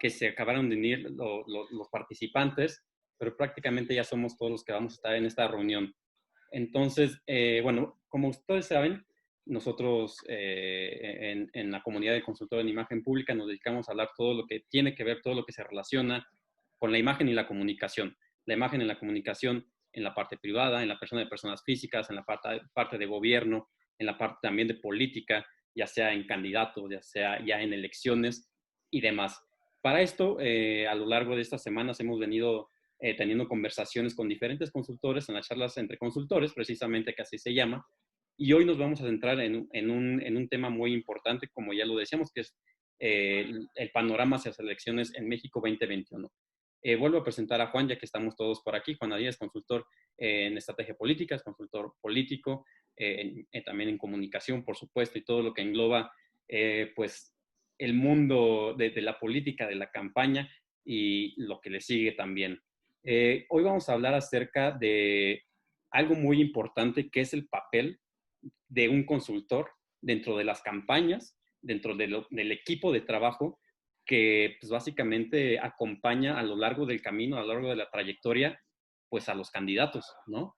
que se acabaron de unir los participantes, pero prácticamente ya somos todos los que vamos a estar en esta reunión. Entonces, bueno, como ustedes saben, nosotros en la comunidad de consultores en imagen pública nos dedicamos a hablar todo lo que tiene que ver, todo lo que se relaciona con la imagen y la comunicación. La imagen y la comunicación en la parte privada, en la persona de personas físicas, en la parte de gobierno, en la parte también de política, ya sea en candidatos, ya sea ya en elecciones y demás. Para esto, a lo largo de estas semanas hemos venido teniendo conversaciones con diferentes consultores en las charlas entre consultores, precisamente que así se llama, y hoy nos vamos a centrar en un tema muy importante, como ya lo decíamos, que es el panorama hacia las elecciones en México 2021. Vuelvo a presentar a Juan, ya que estamos todos por aquí. Juan Arias es consultor en estrategia política, es consultor político, también en comunicación, por supuesto, y todo lo que engloba, pues, el mundo de la política, de la campaña y lo que le sigue también. Hoy vamos a hablar acerca de algo muy importante, que es el papel de un consultor dentro de las campañas, dentro del equipo de trabajo que pues básicamente acompaña a lo largo del camino, a lo largo de la trayectoria, pues a los candidatos, ¿no?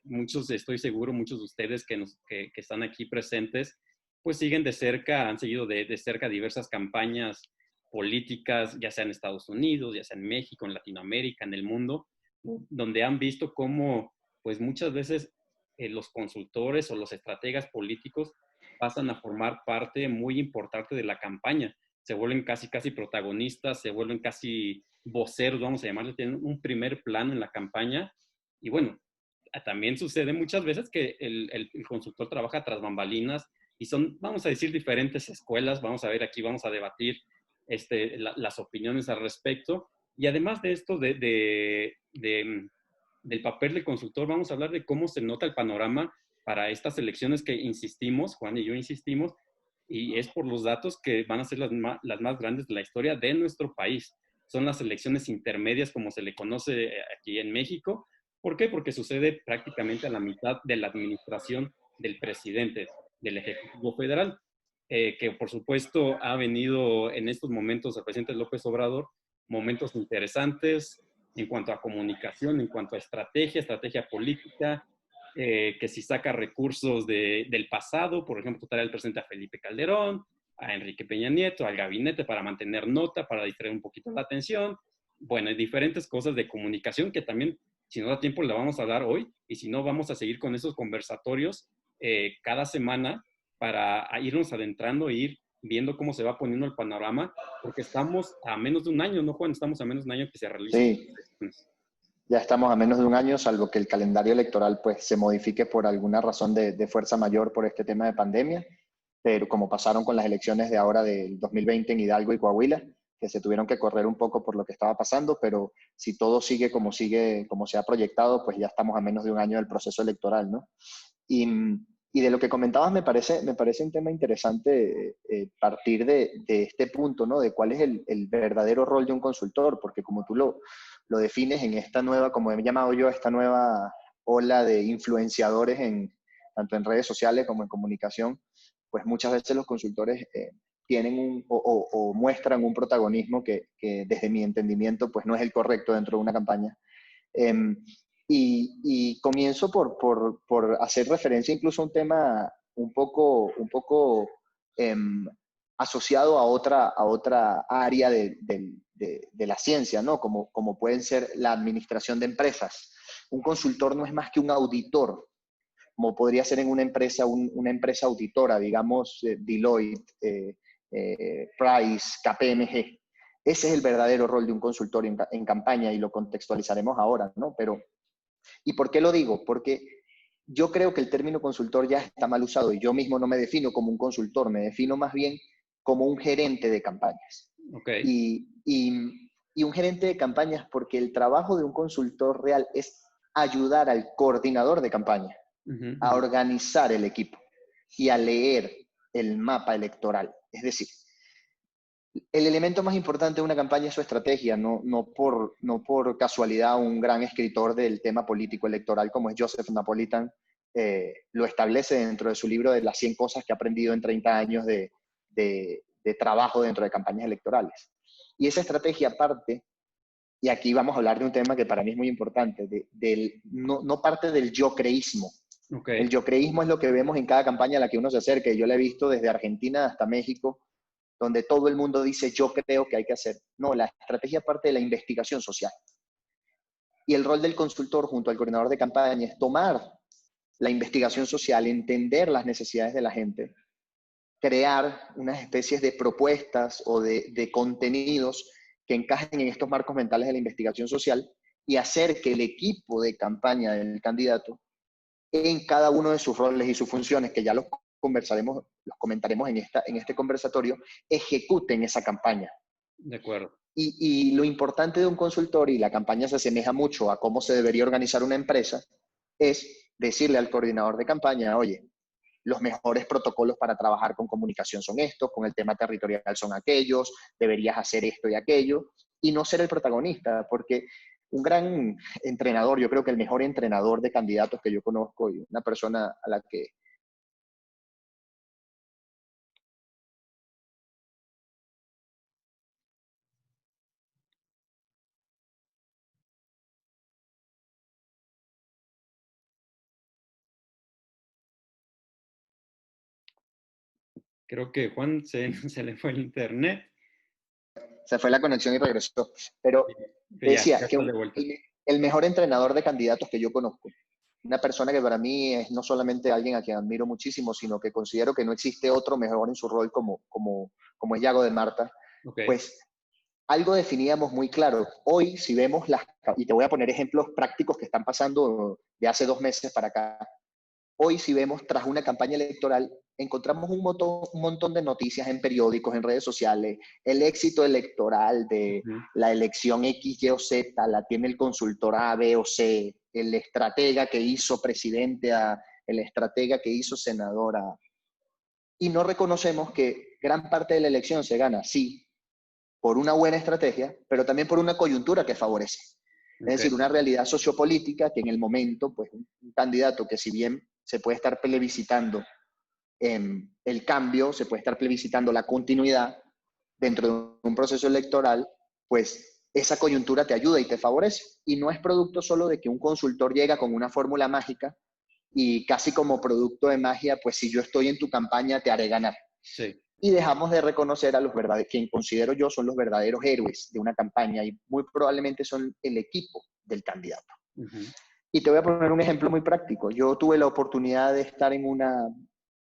Muchos, estoy seguro, muchos de ustedes que están aquí presentes, pues siguen de cerca, han seguido de cerca diversas campañas políticas, ya sea en Estados Unidos, ya sea en México, en Latinoamérica, en el mundo, donde han visto cómo, pues muchas veces los consultores o los estrategas políticos pasan a formar parte muy importante de la campaña. Se vuelven casi protagonistas, se vuelven casi voceros, vamos a llamarle, tienen un primer plano en la campaña. Y bueno, también sucede muchas veces que el consultor trabaja tras bambalinas y son, vamos a decir, diferentes escuelas. Vamos a ver aquí, vamos a debatir las opiniones al respecto. Y además de esto, del papel del consultor, vamos a hablar de cómo se nota el panorama para estas elecciones que insistimos, Juan y yo insistimos, y es por los datos que van a ser las más grandes de la historia de nuestro país. Son las elecciones intermedias, como se le conoce aquí en México. ¿Por qué? Porque sucede prácticamente a la mitad de la administración del presidente, del Ejecutivo Federal, que por supuesto ha venido en estos momentos el presidente López Obrador, momentos interesantes en cuanto a comunicación, en cuanto a estrategia política, que si saca recursos del pasado, por ejemplo, trae al presidente a Felipe Calderón, a Enrique Peña Nieto, al gabinete para mantener nota, para distraer un poquito la atención. Bueno, hay diferentes cosas de comunicación que también, si no da tiempo, la vamos a dar hoy, y si no, vamos a seguir con esos conversatorios cada semana para irnos adentrando e ir viendo cómo se va poniendo el panorama, porque estamos a menos de un año, ¿no, Juan? Estamos a menos de un año que se realicen las Sí, elecciones. ya estamos a menos de un año, salvo que el calendario electoral pues se modifique por alguna razón de fuerza mayor por este tema de pandemia, pero como pasaron con las elecciones de ahora del 2020 en Hidalgo y Coahuila, que se tuvieron que correr un poco por lo que estaba pasando, pero si todo sigue, como se ha proyectado, pues ya estamos a menos de un año del proceso electoral, ¿no? Y, y de lo que comentabas me parece un tema interesante partir de este punto, ¿no? De cuál es el verdadero rol de un consultor, porque como tú lo defines en esta nueva, como he llamado yo, esta nueva ola de influenciadores tanto en redes sociales como en comunicación, pues muchas veces los consultores tienen o muestran un protagonismo que desde mi entendimiento pues no es el correcto dentro de una campaña. Y comienzo por hacer referencia incluso a un tema un poco asociado a otra área de la ciencia, ¿no? Como pueden ser la administración de empresas. Un consultor no es más que un auditor, como podría ser en una empresa, una empresa auditora, digamos Deloitte, Price, KPMG. Ese es el verdadero rol de un consultor en campaña y lo contextualizaremos ahora, ¿no? Pero, ¿y por qué lo digo? Porque yo creo que el término consultor ya está mal usado y yo mismo no me defino como un consultor, me defino más bien como un gerente de campañas. Okay. Y un gerente de campañas porque el trabajo de un consultor real es ayudar al coordinador de campaña a organizar el equipo y a leer el mapa electoral. Es decir, el elemento más importante de una campaña es su estrategia, no por casualidad un gran escritor del tema político electoral como es Joseph Napolitan lo establece dentro de su libro de las 100 cosas que ha aprendido en 30 años de trabajo dentro de campañas electorales. Y esa estrategia parte, y aquí vamos a hablar de un tema que para mí es muy importante, no parte del yo-creísmo. El Ok. yo-creísmo es lo que vemos en cada campaña a la que uno se acerca, y yo la he visto desde Argentina hasta México, donde todo el mundo dice yo creo que hay que hacer. No, la estrategia parte de la investigación social. Y el rol del consultor junto al coordinador de campaña es tomar la investigación social, entender las necesidades de la gente, crear unas especies de propuestas o de contenidos que encajen en estos marcos mentales de la investigación social y hacer que el equipo de campaña del candidato, en cada uno de sus roles y sus funciones, que ya los conversaremos, los comentaremos en este conversatorio, ejecuten esa campaña. De acuerdo. Y lo importante de un consultor, y la campaña se asemeja mucho a cómo se debería organizar una empresa, es decirle al coordinador de campaña, oye, los mejores protocolos para trabajar con comunicación son estos, con el tema territorial son aquellos, deberías hacer esto y aquello, y no ser el protagonista, porque un gran entrenador, yo creo que el mejor entrenador de candidatos que yo conozco y una persona a la que Creo que Juan se le fue el internet. se fue la conexión y regresó, pero Que te ya decía que está de vuelta. el mejor entrenador de candidatos que yo conozco, una persona que para mí es no solamente alguien a quien admiro muchísimo, sino que considero que no existe otro mejor en su rol como es Yago de Marta, Ok. pues algo definíamos muy claro. Hoy, si vemos y te voy a poner ejemplos prácticos que están pasando de hace 2 meses para acá, hoy si vemos tras una campaña electoral, encontramos un montón de noticias en periódicos, en redes sociales, el éxito electoral de Ujú. la elección X, Y o Z, la tiene el consultor A, B o C, el estratega que hizo presidente A, el estratega que hizo senadora A. Y no reconocemos que gran parte de la elección se gana, sí, por una buena estrategia, pero también por una coyuntura que favorece. Es Ok. decir, una realidad sociopolítica que en el momento, pues un candidato que si bien se puede estar plebiscitando el cambio, se puede estar plebiscitando la continuidad dentro de un proceso electoral, pues esa coyuntura te ayuda y te favorece. Y no es producto solo de que un consultor llega con una fórmula mágica y casi como producto de magia, pues si yo estoy en tu campaña te haré ganar. Sí. Y dejamos de reconocer a los verdaderos, quien considero yo son los verdaderos héroes de una campaña y muy probablemente son el equipo del candidato. Ujú. Y te voy a poner un ejemplo muy práctico. Yo tuve la oportunidad de estar en una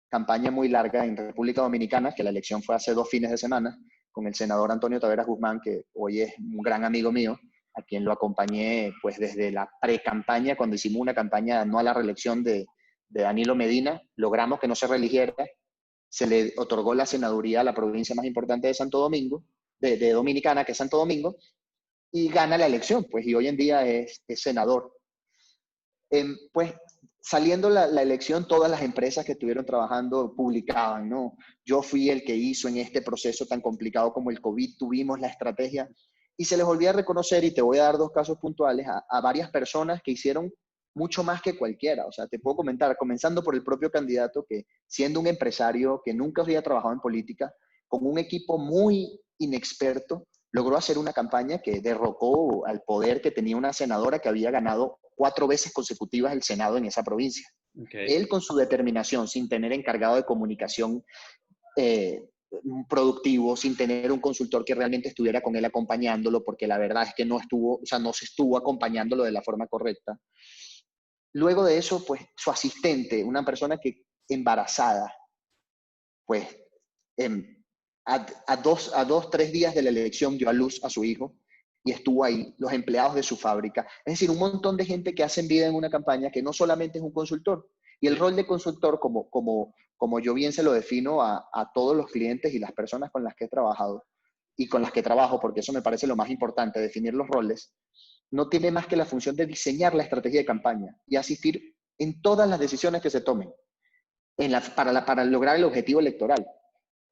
campaña muy larga en República Dominicana, que la elección fue hace 2 fines de semana, con el senador Antonio Taveras Guzmán, que hoy es un gran amigo mío, a quien lo acompañé pues desde la pre-campaña, cuando hicimos una campaña no a la reelección de Danilo Medina, logramos que no se reeligiera, se le otorgó la senaduría a la provincia más importante de Santo Domingo, de Dominicana, que es Santo Domingo, y gana la elección, pues, y hoy en día es senador. Pues saliendo la elección, todas las empresas que estuvieron trabajando publicaban, ¿no? Yo fui el que hizo en este proceso tan complicado como el COVID, tuvimos la estrategia, y se les olvida reconocer, y te voy a dar 2 casos puntuales, a varias personas que hicieron mucho más que cualquiera. O sea, te puedo comentar, comenzando por el propio candidato que, siendo un empresario que nunca había trabajado en política, con un equipo muy inexperto, logró hacer una campaña que derrocó al poder que tenía una senadora que había ganado 4 veces consecutivas el Senado en esa provincia. Ok. Él con su determinación, sin tener encargado de comunicación eh, productivo, sin tener un consultor que realmente estuviera con él acompañándolo, porque la verdad es que no estuvo, o sea, no se estuvo acompañándolo de la forma correcta. Luego de eso, pues su asistente, una persona que embarazada, pues a 2, 3 días de la elección dio a luz a su hijo y estuvo ahí, los empleados de su fábrica. Es decir, un montón de gente que hacen vida en una campaña que no solamente es un consultor. Y el Sí. rol de consultor, como yo bien se lo defino a todos los clientes y las personas con las que he trabajado y con las que trabajo, porque eso me parece lo más importante, definir los roles, no tiene más que la función de diseñar la estrategia de campaña y asistir en todas las decisiones que se tomen para lograr el objetivo electoral.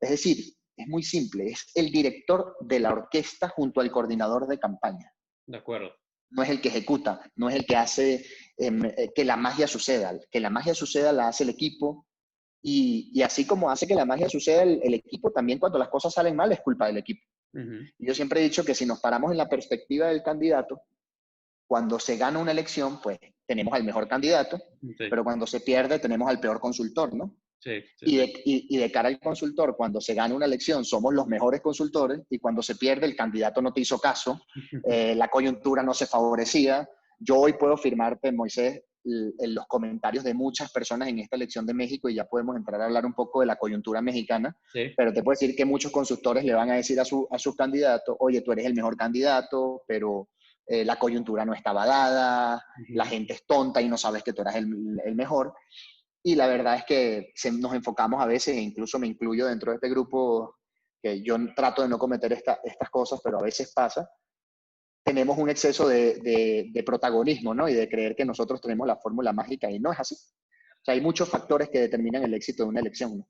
Es decir, es muy simple, es el director de la orquesta junto al coordinador de campaña. De acuerdo. No es el que ejecuta, no es el que hace que la magia suceda. Que la magia suceda la hace el equipo y así como hace que la magia suceda el equipo, también cuando las cosas salen mal es culpa del equipo. Ujú. Y yo siempre he dicho que si nos paramos en la perspectiva del candidato, cuando se gana una elección, pues tenemos al mejor candidato, Sí, pero cuando se pierde tenemos al peor consultor, ¿no? sí, sí, Y sí. de cara al consultor, cuando se gana una elección, somos los mejores consultores y cuando se pierde, el candidato no te hizo caso, la coyuntura no se favorecía. Yo hoy puedo firmarte, Moisés, en los comentarios de muchas personas en esta elección de México y ya podemos entrar a hablar un poco de la coyuntura mexicana, Sí. pero te puedo decir que muchos consultores le van a decir a sus candidatos, oye, tú eres el mejor candidato, pero la coyuntura no estaba dada, la Ujú. gente es tonta y no sabes que tú eras el mejor. Y la verdad es que nos enfocamos a veces, e incluso me incluyo dentro de este grupo, que yo trato de no cometer estas cosas, pero a veces pasa, tenemos un exceso de protagonismo, ¿no? Y de creer que nosotros tenemos la fórmula mágica y no es así. O sea, hay muchos factores que determinan el éxito de una elección, ¿no?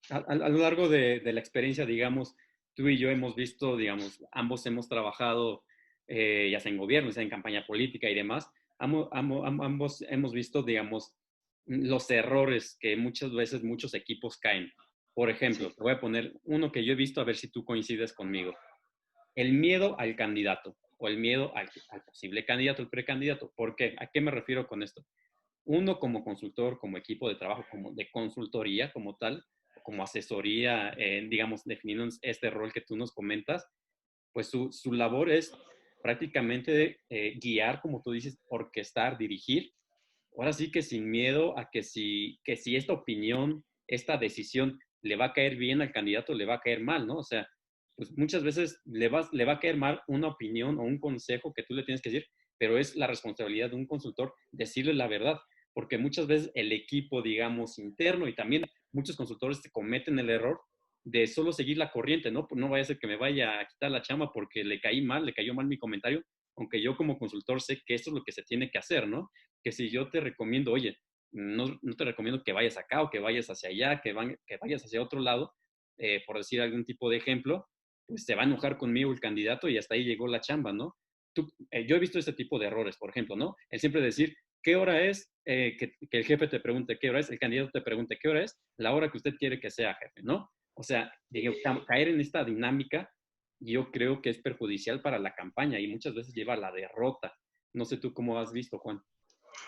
A lo largo de la experiencia, digamos, tú y yo hemos visto, digamos, ambos hemos trabajado, ya sea en gobierno, ya sea en campaña política y demás, ambos hemos visto, digamos, los errores que muchas veces muchos equipos caen. Por ejemplo, Sí. te voy a poner uno que yo he visto a ver si tú coincides conmigo. El miedo al candidato o el miedo al posible candidato, el precandidato. ¿Por qué? ¿A qué me refiero con esto? Uno como consultor, como equipo de trabajo, como de consultoría como tal, como asesoría, digamos, definiendo este rol que tú nos comentas, pues su labor es prácticamente guiar, como tú dices, orquestar, dirigir. Ahora sí que sin miedo a que si esta opinión, esta decisión le va a caer bien al candidato, le va a caer mal, ¿no? O sea, pues muchas veces le va a caer mal una opinión o un consejo que tú le tienes que decir, pero es la responsabilidad de un consultor decirle la verdad, porque muchas veces el equipo, digamos, interno y también muchos consultores cometen el error de solo seguir la corriente, ¿no? No vaya a ser que me vaya a quitar la chamba porque le caí mal, le cayó mal mi comentario, aunque yo como consultor sé que esto es lo que se tiene que hacer, ¿no? Que si yo te recomiendo, oye, no te recomiendo que vayas acá o que vayas hacia allá, que vayas hacia otro lado, por decir algún tipo de ejemplo, pues se va a enojar conmigo el candidato y hasta ahí llegó la chamba, ¿no? Yo he visto este tipo de errores, por ejemplo, ¿no? El siempre decir, ¿qué hora es? Que el jefe te pregunte qué hora es, el candidato te pregunte qué hora es, la hora que usted quiere que sea jefe, ¿no? O sea, digo, caer en esta dinámica yo creo que es perjudicial para la campaña y muchas veces lleva a la derrota. No sé tú cómo has visto, Juan.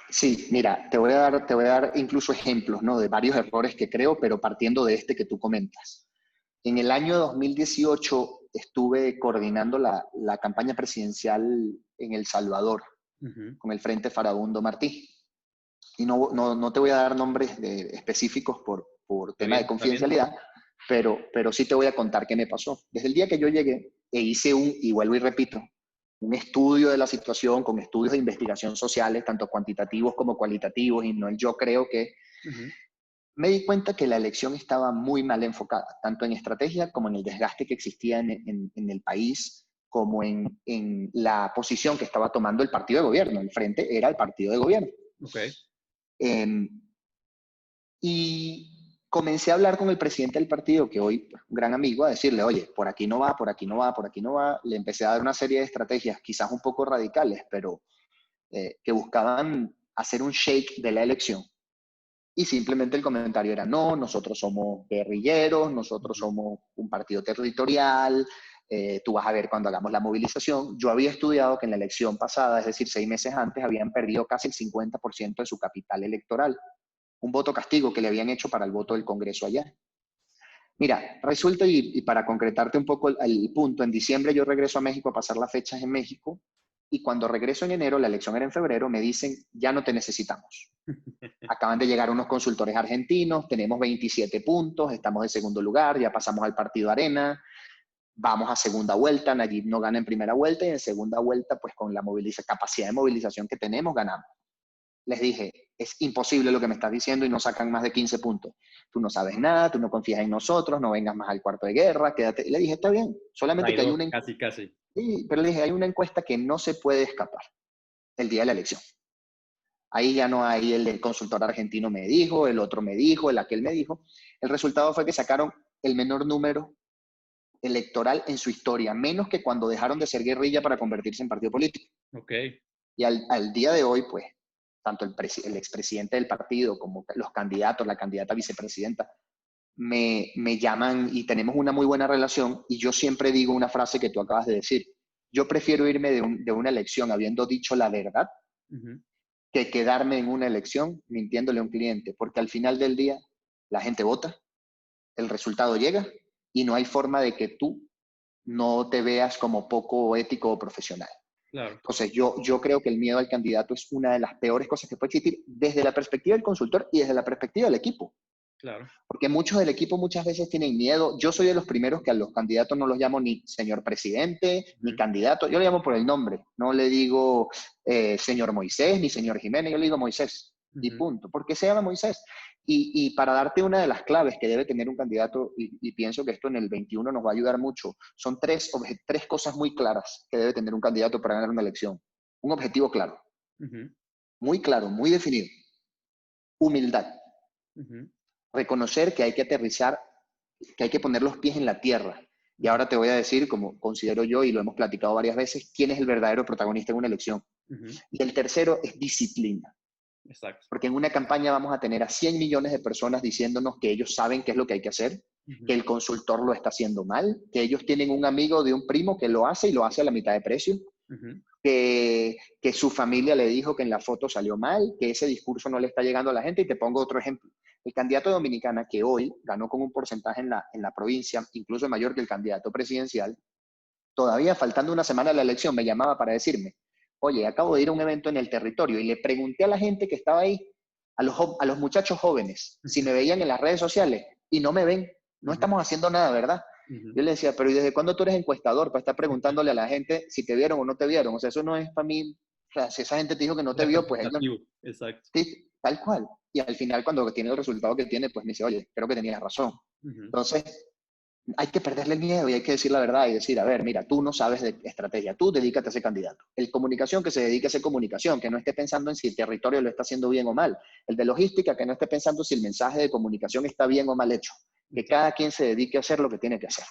Sí, mira, te voy a dar incluso ejemplos, ¿no? De varios errores que creo, pero partiendo de este que tú comentas. En el año 2018 estuve coordinando la campaña presidencial en El Salvador Ujú. con el Frente Farabundo Martí. Y no te voy a dar nombres específicos por Está tema de bien, está bien. confidencialidad, pero sí te voy a contar qué me pasó. Desde el día que yo llegué e hice y vuelvo y repito, un estudio de la situación con estudios de investigación sociales, tanto cuantitativos como cualitativos, y no el yo creo que, Ujú. me di cuenta que la elección estaba muy mal enfocada, tanto en estrategia como en el desgaste que existía en el país, como en la posición que estaba tomando el partido de gobierno. El frente era el partido de gobierno. Ok. Eh, y comencé a hablar con el presidente del partido, que hoy pues, un gran amigo, a decirle, oye, por aquí no va, por aquí no va, por aquí no va. Le empecé a dar una serie de estrategias, quizás un poco radicales, pero que buscaban hacer un shake de la elección. Y simplemente el comentario era, no, nosotros somos guerrilleros, nosotros Ujú. somos un partido territorial, tú vas a ver cuando hagamos la movilización. Yo había estudiado que en la elección pasada, es decir, 6 meses antes, habían perdido casi el 50% de su capital electoral, un voto castigo que le habían hecho para el voto del Congreso allá. Mira, resulta, y para concretarte un poco el punto, en diciembre yo regreso a México a pasar las fechas en México, y cuando regreso en enero, la elección era en febrero, me dicen, ya no te necesitamos. Acaban de llegar unos consultores argentinos, tenemos 27 puntos, estamos de segundo lugar, ya pasamos al partido Arena, vamos a segunda vuelta, Nayib no gana en primera vuelta y en segunda vuelta, pues con la capacidad de movilización que tenemos, ganamos. Les dije, es imposible lo que me estás diciendo y no sacan más de 15 puntos. Tú no sabes nada, tú no confías en nosotros, no vengas más al cuarto de guerra, quédate. Y le dije, está bien, solamente que hay Traidor, una... casi, casi. Sí, pero le dije, hay una encuesta que no se puede escapar el día de la elección. Ahí ya no hay el consultor argentino me dijo, el otro me dijo, el aquel me dijo. El resultado fue que sacaron el menor número electoral en su historia, menos que cuando dejaron de ser guerrilla para convertirse en partido político. Ok. Y al día de hoy, pues, tanto el expresidente del partido como los candidatos, la candidata vicepresidenta, me llaman y tenemos una muy buena relación y yo siempre digo una frase que tú acabas de decir. Yo prefiero irme de una elección habiendo dicho la verdad Ujú. que quedarme en una elección mintiéndole a un cliente, porque al final del día la gente vota, el resultado llega y no hay forma de que tú no te veas como poco ético o profesional. Claro, Entonces, yo creo que el miedo al candidato es una de las peores cosas que puede existir desde la perspectiva del consultor y desde la perspectiva del equipo. claro. Porque muchos del equipo muchas veces tienen miedo. Yo soy de los primeros que a los candidatos no los llamo ni señor presidente, ni Ujú, candidato. Yo le llamo por el nombre. No le digo señor Moisés, ni señor Jiménez. Yo le digo Moisés. Y ujú. punto. ¿Por qué se llama Moisés? Y para darte una de las claves que debe tener un candidato, y pienso que esto en el 21 nos va a ayudar mucho, son tres cosas muy claras que debe tener un candidato para ganar una elección. Un objetivo Ujú, claro, muy definido. Humildad. ujú, Reconocer que hay que aterrizar, que hay que poner los pies en la tierra. Y ujú, ahora te voy a decir, como considero yo y lo hemos platicado varias veces, quién es el verdadero protagonista en una elección. ujú. Y el tercero es disciplina. Exacto. Porque en una campaña vamos a tener a 100 millones de personas diciéndonos que ellos saben qué es lo que hay que hacer, que Ujú, el consultor lo está haciendo mal, que ellos tienen un amigo de un primo que lo hace y lo hace a la mitad de precio, ujú, que su familia le dijo que en la foto salió mal, que ese discurso no le está llegando a la gente. Y te pongo otro ejemplo. El candidato de Dominicana, que hoy ganó con un porcentaje en la provincia, incluso mayor que el candidato presidencial, todavía faltando una semana a la elección, me llamaba para decirme, oye, acabo de ir a un evento en el territorio y le pregunté a la gente que estaba ahí, a los muchachos jóvenes, si ujú, me veían en las redes sociales y no me ven. No ujú, estamos haciendo nada, ¿verdad? ujú. Yo le decía, pero ¿y desde cuándo tú eres encuestador para estar preguntándole a la gente si te vieron o no te vieron? O sea, eso no es para mí. O sea, si esa gente te dijo que no te vio, pues él no. Representativo, exacto. Sí, tal cual. Y al final, cuando tiene el resultado que tiene, pues me dice, oye, creo que tenías razón. Ujú, Entonces, hay que perderle el miedo y hay que decir la verdad y decir, a ver, mira, tú no sabes de estrategia, tú dedícate a ser candidato. El comunicación que se dedique a hacer comunicación, que no esté pensando en si el territorio lo está haciendo bien o mal. El de logística, que no esté pensando si el mensaje de comunicación está bien o mal hecho. Que exacto. cada quien se dedique a hacer lo que tiene que hacer.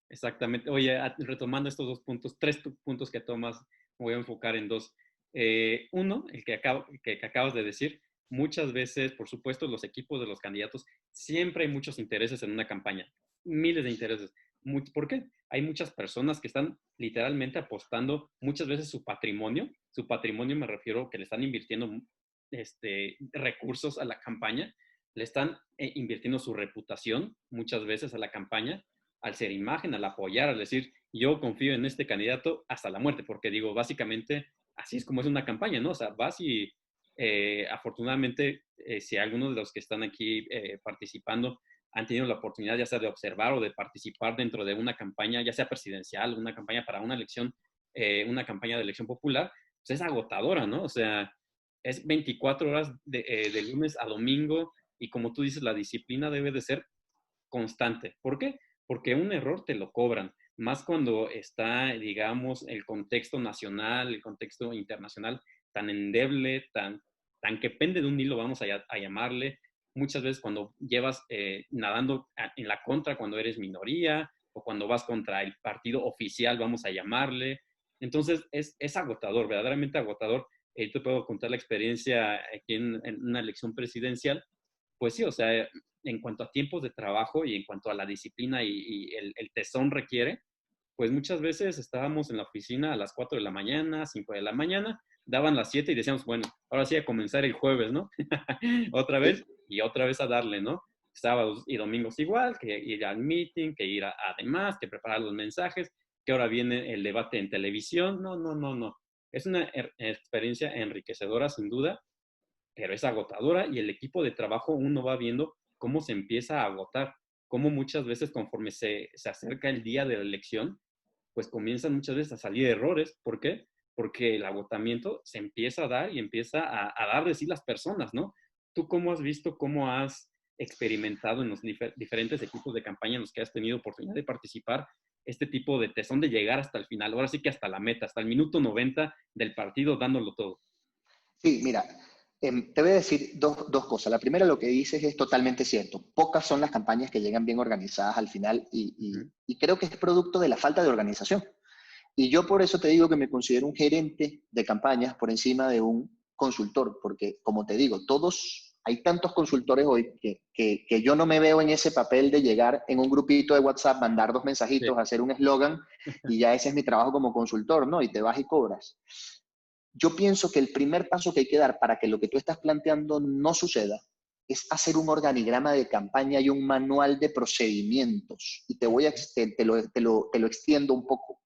Exactamente. Oye, retomando estos dos puntos, tres puntos que tomas, me voy a enfocar en dos. Uno, el que acabas de decir, muchas veces, por supuesto, los equipos de los candidatos, siempre hay muchos intereses en una campaña, miles de intereses. ¿Por qué? Hay muchas personas que están literalmente apostando muchas veces su patrimonio me refiero que le están invirtiendo recursos a la campaña, le están invirtiendo su reputación muchas veces a la campaña al ser imagen, al apoyar, al decir, yo confío en este candidato hasta la muerte, porque digo, básicamente, así es como es una campaña, ¿no? O sea, vas y afortunadamente, si algunos de los que están aquí participando han tenido la oportunidad ya sea de observar o de participar dentro de una campaña, ya sea presidencial, una campaña para una elección, una campaña de elección popular, pues es agotadora, ¿no? O sea, es 24 horas de lunes a domingo y como tú dices, la disciplina debe de ser constante. ¿Por qué? Porque un error te lo cobran, más cuando está, digamos, el contexto nacional, el contexto internacional tan endeble, tan que pende de un hilo, vamos a llamarle. Muchas veces cuando llevas nadando en la contra, cuando eres minoría o cuando vas contra el partido oficial, vamos a llamarle. Entonces es agotador, verdaderamente agotador. Te puedo contar la experiencia aquí en una elección presidencial. Pues sí, o sea, en cuanto a tiempos de trabajo y en cuanto a la disciplina y el tesón requiere, pues muchas veces estábamos en la oficina a las 4 de la mañana, 5 de la mañana, daban las 7 y decíamos, bueno, ahora sí a comenzar el jueves, ¿no? Otra vez Sí, y otra vez a darle, ¿no? Sábados y domingos igual, que ir al meeting, que ir además, que preparar los mensajes, que ahora viene el debate en televisión. No, no, no, no. Es una experiencia enriquecedora, sin duda, pero es agotadora y el equipo de trabajo uno va viendo cómo se empieza a agotar, cómo muchas veces conforme se acerca el día de la elección, pues comienzan muchas veces a salir errores. ¿Por qué? Porque el agotamiento se empieza a dar y empieza a dar de sí las personas, ¿no? ¿Tú cómo has visto, cómo has experimentado en los diferentes equipos de campaña en los que has tenido oportunidad de participar este tipo de tesón de llegar hasta el final, ahora sí que hasta la meta, hasta el minuto 90 del partido dándolo todo? sí, mira, te voy a decir dos cosas. La primera, lo que dices es totalmente cierto. Pocas son las campañas que llegan bien organizadas al final Ujú, y creo que es producto de la falta de organización. Y yo por eso te digo que me considero un gerente de campañas por encima de un consultor, porque como te digo, todos hay tantos consultores hoy que yo no me veo en ese papel de llegar en un grupito de WhatsApp, mandar 2 mensajitos, Sí. hacer un eslogan y ya ese es mi trabajo como consultor, ¿no? Y te vas y cobras. Yo pienso que el primer paso que hay que dar para que lo que tú estás planteando no suceda es hacer un organigrama de campaña y un manual de procedimientos. Y te lo extiendo un poco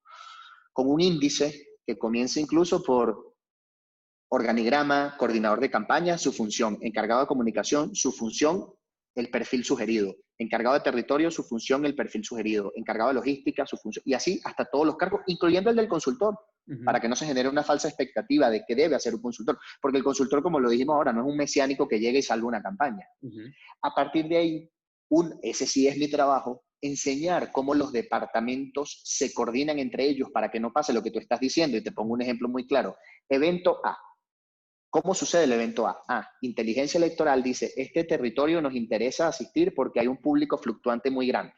con un índice que comience incluso por organigrama, coordinador de campaña, su función, encargado de comunicación, su función, el perfil sugerido, encargado de territorio, su función, el perfil sugerido, encargado de logística, su función, y así hasta todos los cargos, incluyendo el del consultor, Ujú. para que no se genere una falsa expectativa de que debe hacer un consultor, porque el consultor, como lo dijimos ahora, no es un mesiánico que llega y salva una campaña. Ujú. A partir de ahí, ese sí es mi trabajo, enseñar cómo los departamentos se coordinan entre ellos para que no pase lo que tú estás diciendo. Y te pongo un ejemplo muy claro. Evento A. ¿Cómo sucede el evento A? Inteligencia electoral dice, este territorio nos interesa asistir porque hay un público fluctuante muy grande.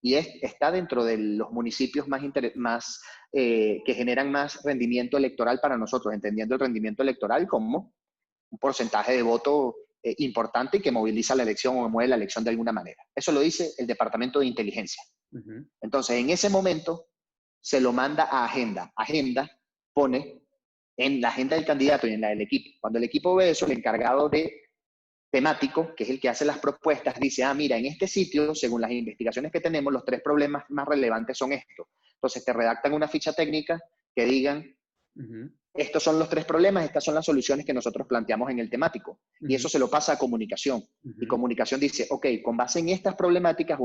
Y está dentro de los municipios que generan más rendimiento electoral para nosotros, entendiendo el rendimiento electoral como un porcentaje de voto importante y que moviliza la elección o mueve la elección de alguna manera. Eso lo dice el Departamento de Inteligencia. Ujú. Entonces, en ese momento se lo manda a agenda. Agenda pone en la agenda del candidato y en la del equipo. Cuando el equipo ve eso, el encargado de temático, que es el que hace las propuestas, dice, mira, en este sitio, según las investigaciones que tenemos, los 3 problemas más relevantes son estos. Entonces te redactan una ficha técnica que digan, Ujú. estos son los 3 problemas, estas son las soluciones que nosotros planteamos en el temático. Y Ujú. eso se lo pasa a comunicación. Y Ujú. comunicación dice, ok, con base en estas problemáticas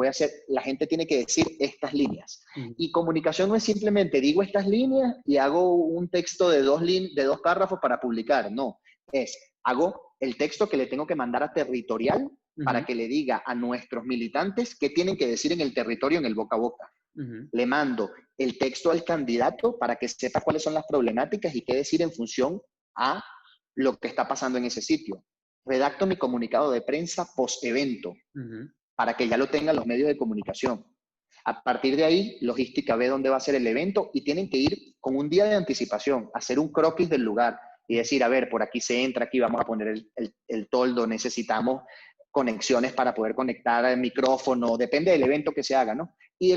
la gente tiene que decir estas líneas. Ujú. Y comunicación no es simplemente digo estas líneas y hago un texto de dos párrafos para publicar. No, hago el texto que le tengo que mandar a territorial para Ujú. que le diga a nuestros militantes qué tienen que decir en el territorio en el boca a boca. Ujú. Le mando el texto al candidato para que sepa cuáles son las problemáticas y qué decir en función a lo que está pasando en ese sitio. Redacto mi comunicado de prensa post-evento Ujú. para que ya lo tengan los medios de comunicación. A partir de ahí, logística ve dónde va a ser el evento y tienen que ir con un día de anticipación, hacer un croquis del lugar y decir, a ver, por aquí se entra, aquí vamos a poner el toldo, necesitamos conexiones para poder conectar el micrófono, depende del evento que se haga, ¿no? Y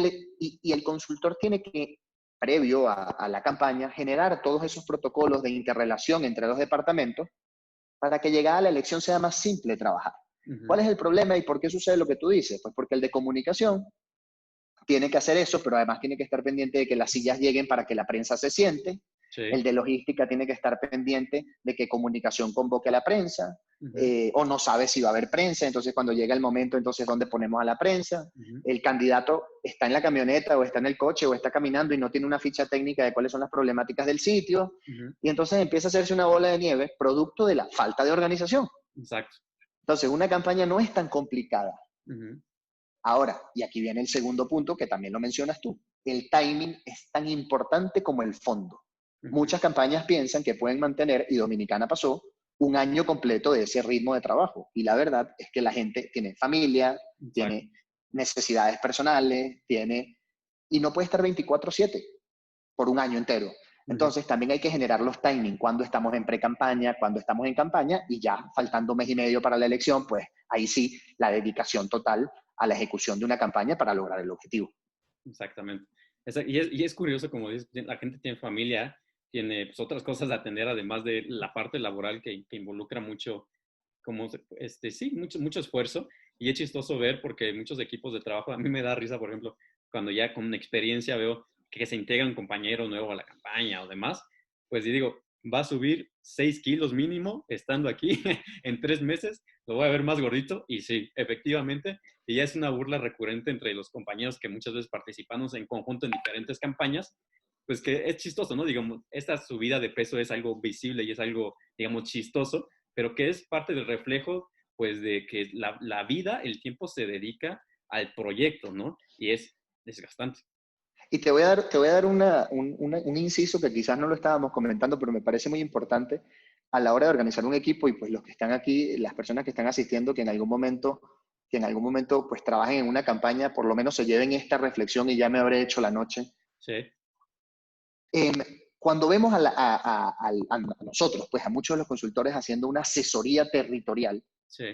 el consultor tiene que, previo a la campaña, generar todos esos protocolos de interrelación entre los departamentos para que llegada a la elección sea más simple trabajar. Ujú. ¿Cuál es el problema y por qué sucede lo que tú dices? Pues porque el de comunicación tiene que hacer eso, pero además tiene que estar pendiente de que las sillas lleguen para que la prensa se siente. El Sí. de logística tiene que estar pendiente de que comunicación convoque a la prensa, Ujú. o no sabe si va a haber prensa, entonces cuando llega el momento, entonces ¿dónde ponemos a la prensa? Ujú. El candidato está en la camioneta o está en el coche o está caminando y no tiene una ficha técnica de cuáles son las problemáticas del sitio, Ujú. y entonces empieza a hacerse una bola de nieve producto de la falta de organización. Exacto. Entonces, una campaña no es tan complicada. Ujú. Ahora, y aquí viene el segundo punto que también lo mencionas tú, el timing es tan importante como el fondo. Ujú. Muchas campañas piensan que pueden mantener, y Dominicana pasó, un año completo de ese ritmo de trabajo. Y la verdad es que la gente tiene familia, Exacto. tiene necesidades personales, y no puede estar 24/7 por un año entero. Ujú. Entonces también hay que generar los timing, cuando estamos en pre-campaña, cuando estamos en campaña y ya faltando 1 mes y medio para la elección, pues ahí sí la dedicación total a la ejecución de una campaña para lograr el objetivo. Exactamente. Y es curioso, como dices, la gente tiene familia, tiene pues, otras cosas a atender, además de la parte laboral que involucra mucho, sí, mucho esfuerzo. Y es chistoso ver porque muchos equipos de trabajo, a mí me da risa, por ejemplo, cuando ya con experiencia veo que se integra un compañero nuevo a la campaña o demás, pues y digo, va a subir 6 kilos mínimo estando aquí en 3 meses, lo voy a ver más gordito. Y sí, efectivamente, y ya es una burla recurrente entre los compañeros que muchas veces participamos en conjunto en diferentes campañas, pues que es chistoso, ¿no? Digamos, esta subida de peso es algo visible y es algo, digamos, chistoso, pero que es parte del reflejo, pues, de que la vida, el tiempo se dedica al proyecto, ¿no? Y es desgastante. Y te voy a dar un inciso que quizás no lo estábamos comentando, pero me parece muy importante a la hora de organizar un equipo y pues los que están aquí, las personas que están asistiendo, que en algún momento pues trabajen en una campaña, por lo menos se lleven esta reflexión y ya me habré hecho la noche. Sí. Eh, Cuando vemos a nosotros, pues a muchos de los consultores haciendo una asesoría territorial, Sí,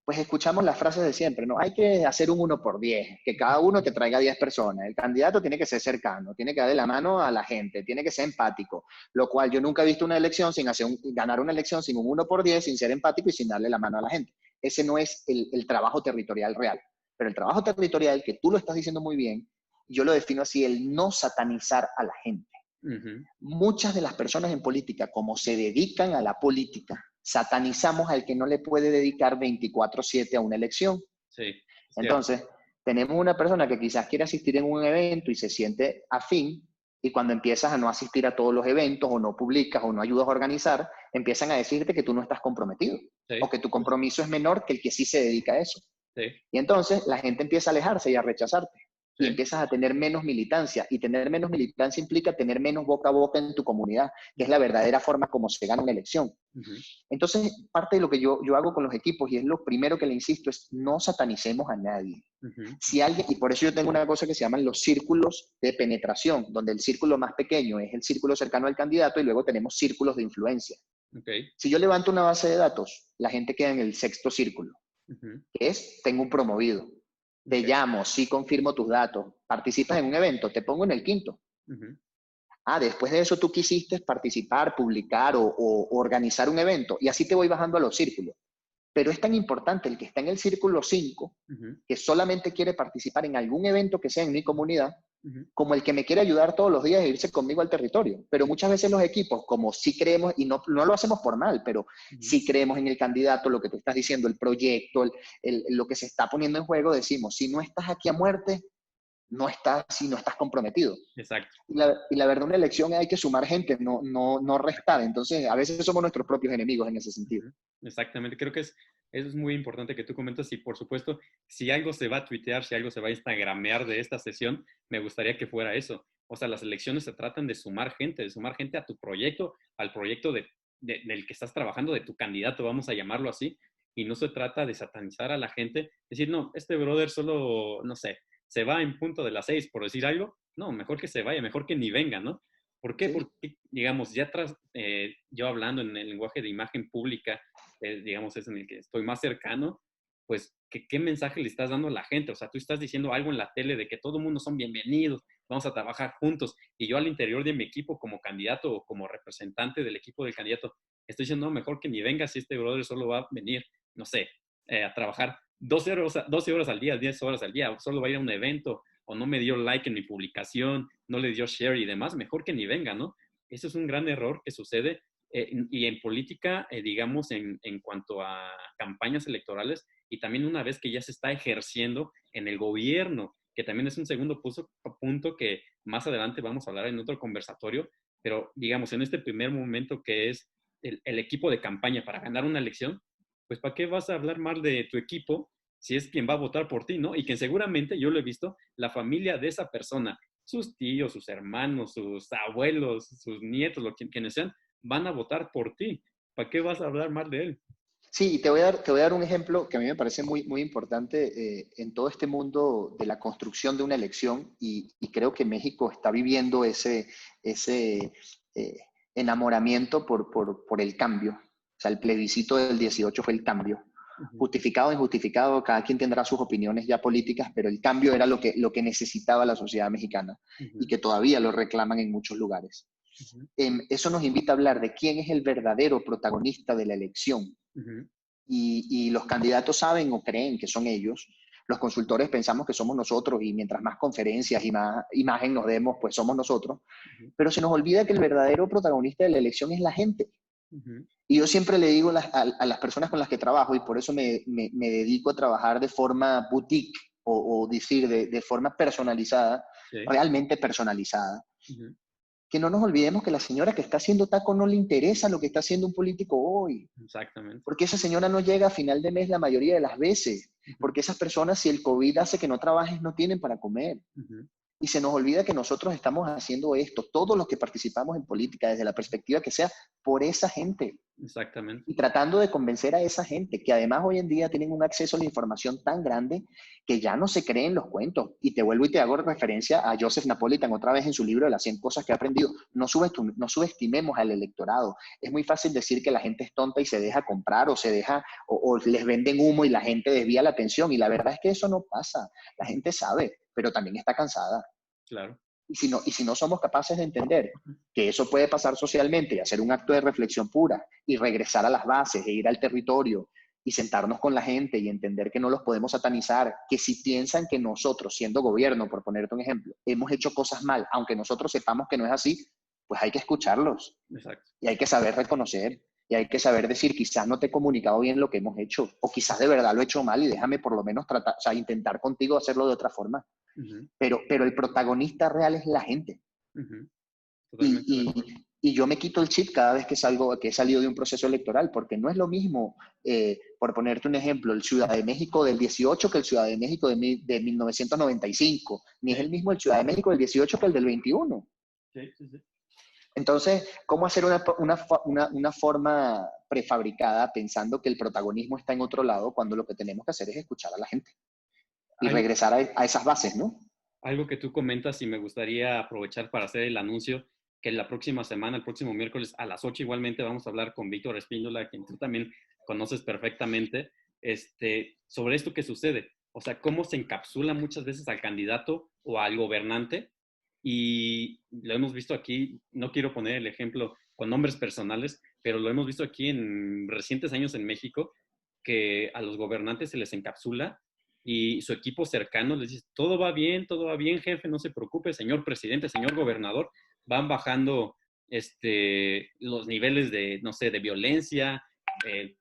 Pues escuchamos las frases de siempre, ¿no? Hay que hacer un 1 por 10, que cada uno te traiga 10 personas. El candidato tiene que ser cercano, tiene que darle la mano a la gente, tiene que ser empático, lo cual yo nunca he visto una elección sin ganar una elección sin un 1 por 10, sin ser empático y sin darle la mano a la gente. Ese no es el trabajo territorial real. Pero el trabajo territorial, que tú lo estás diciendo muy bien, yo lo defino así, el no satanizar a la gente. ujú, Muchas de las personas en política, como se dedican a la política, satanizamos al que no le puede dedicar 24/7 a una elección. sí, es cierto. Entonces, tenemos una persona que quizás quiere asistir en un evento y se siente afín, y cuando empiezas a no asistir a todos los eventos, o no publicas, o no ayudas a organizar, empiezan a decirte que tú no estás comprometido, o Sí, que tu compromiso es menor que el que sí se dedica a eso. sí, Y entonces la gente empieza a alejarse y a rechazarte. Y sí. empiezas a tener menos militancia. Y tener menos militancia implica tener menos boca a boca en tu comunidad, que es la verdadera forma como se gana una elección. Ujú, Entonces, parte de lo que yo hago con los equipos, y es lo primero que le insisto, es no satanicemos a nadie. ujú, Si alguien, y por eso yo tengo una cosa que se llaman los círculos de penetración, donde el círculo más pequeño es el círculo cercano al candidato y luego tenemos círculos de influencia. ok, Si yo levanto una base de datos, la gente queda en el sexto círculo, ujú, que es, tengo un promovido. Te ok, llamo, sí confirmo tus datos. Participas en un evento, te pongo en el quinto. ujú, Ah, después de eso tú quisiste participar, publicar o organizar un evento, y así te voy bajando a los círculos. Pero es tan importante el que está en el círculo 5, ujú, que solamente quiere participar en algún evento que sea en mi comunidad, ujú, como el que me quiere ayudar todos los días e irse conmigo al territorio. Pero muchas veces los equipos, como sí creemos, y no lo hacemos por mal, pero ujú. sí creemos en el candidato, lo que tú estás diciendo, el proyecto, lo que se está poniendo en juego, decimos, si no estás aquí a muerte, si no estás comprometido. Exacto. Y la verdad, una elección hay que sumar gente, no restar. Entonces, a veces somos nuestros propios enemigos en ese sentido. Ujú, exactamente, creo que eso es muy importante que tú comentas y por supuesto, si algo se va a tuitear, si algo se va a instagramear de esta sesión, me gustaría que fuera eso. O sea, las elecciones se tratan de sumar gente a tu proyecto, al proyecto del que estás trabajando, de tu candidato, vamos a llamarlo así, y no se trata de satanizar a la gente, decir, no, este brother solo, no sé, se va en punto de las 6 por decir algo, no, mejor que se vaya, mejor que ni venga, ¿no? ¿Por qué? Sí, Porque, digamos, ya tras, yo hablando en el lenguaje de imagen pública, digamos, es en el que estoy más cercano, pues, ¿qué mensaje le estás dando a la gente? O sea, tú estás diciendo algo en la tele de que todo el mundo son bienvenidos, vamos a trabajar juntos, y yo al interior de mi equipo como candidato o como representante del equipo del candidato, estoy diciendo, no, mejor que ni venga si este brother solo va a venir, no sé, a trabajar 12 horas al día, 10 horas al día, o solo va a ir a un evento, o no me dio like en mi publicación, no le dio share y demás, mejor que ni venga, ¿no? Eso es un gran error que sucede y en política, digamos, en cuanto a campañas electorales y también una vez que ya se está ejerciendo en el gobierno, que también es un segundo punto que más adelante vamos a hablar en otro conversatorio, pero digamos, en este primer momento que es el equipo de campaña para ganar una elección, pues ¿para qué vas a hablar mal de tu equipo si es quien va a votar por ti, ¿no? Y que seguramente, yo lo he visto, la familia de esa persona, sus tíos, sus hermanos, sus abuelos, sus nietos, quienes sean, van a votar por ti. ¿Para qué vas a hablar mal de él? sí, y te voy a dar un ejemplo que a mí me parece muy, muy importante en todo este mundo de la construcción de una elección, y creo que México está viviendo ese enamoramiento por el cambio. O sea, el plebiscito del 18 fue el cambio. Ujú, Justificado o injustificado, cada quien tendrá sus opiniones ya políticas, pero el cambio era lo que necesitaba la sociedad mexicana y ujú, que todavía lo reclaman en muchos lugares. ujú, Eso nos invita a hablar de quién es el verdadero protagonista de la elección, ujú, y los candidatos saben o creen que son ellos. Los consultores pensamos que somos nosotros, y mientras más conferencias y más imagen nos demos, pues somos nosotros. ujú, Pero se nos olvida que el verdadero protagonista de la elección es la gente. ujú, Y yo siempre le digo a las personas con las que trabajo, y por eso me dedico a trabajar de forma boutique, o decir, de forma personalizada, sí, realmente personalizada, ujú, que no nos olvidemos que la señora que está haciendo taco no le interesa lo que está haciendo un político hoy. exactamente. Porque esa señora no llega a final de mes la mayoría de las veces. Ujú, Porque esas personas, si el COVID hace que no trabajes, no tienen para comer. ujú, Y se nos olvida que nosotros estamos haciendo esto, todos los que participamos en política, desde la perspectiva que sea, por esa gente. Exactamente. Y tratando de convencer a esa gente que además hoy en día tienen un acceso a la información tan grande que ya no se creen los cuentos. Y te vuelvo y te hago referencia a Joseph Napolitan otra vez en su libro de las 100 cosas que ha aprendido. No subestimemos al electorado. Es muy fácil decir que la gente es tonta y se deja comprar o les venden humo y la gente desvía la atención. Y la verdad es que eso no pasa. La gente sabe, pero también está cansada. Claro. Y si no somos capaces de entender que eso puede pasar socialmente y hacer un acto de reflexión pura y regresar a las bases e ir al territorio y sentarnos con la gente y entender que no los podemos satanizar, que si piensan que nosotros, siendo gobierno, por ponerte un ejemplo, hemos hecho cosas mal, aunque nosotros sepamos que no es así, pues hay que escucharlos. Exacto. Y hay que saber reconocer. Y hay que saber decir, quizás no te he comunicado bien lo que hemos hecho, o quizás de verdad lo he hecho mal y déjame por lo menos tratar, o sea, intentar contigo hacerlo de otra forma. Pero el protagonista real es la gente. Totalmente de acuerdo. Y yo me quito el chip cada vez que he salido de un proceso electoral, porque no es lo mismo, por ponerte un ejemplo, el Ciudad de México del 18 que el Ciudad de México de 1995, ni es el mismo el Ciudad de México del 18 que el del 21. Sí, sí, sí. Entonces, ¿cómo hacer una forma prefabricada pensando que el protagonismo está en otro lado cuando lo que tenemos que hacer es escuchar a la gente y regresar a esas bases, ¿no? Algo que tú comentas y me gustaría aprovechar para hacer el anuncio que la próxima semana, el próximo miércoles a las 8 igualmente vamos a hablar con Víctor Espíndola, quien tú también conoces perfectamente, sobre esto que sucede. O sea, cómo se encapsula muchas veces al candidato o al gobernante. Y lo hemos visto aquí, no quiero poner el ejemplo con nombres personales, pero lo hemos visto aquí en recientes años en México, que a los gobernantes se les encapsula y su equipo cercano les dice, todo va bien, jefe, no se preocupe, señor presidente, señor gobernador, van bajando los niveles de, no sé, de violencia,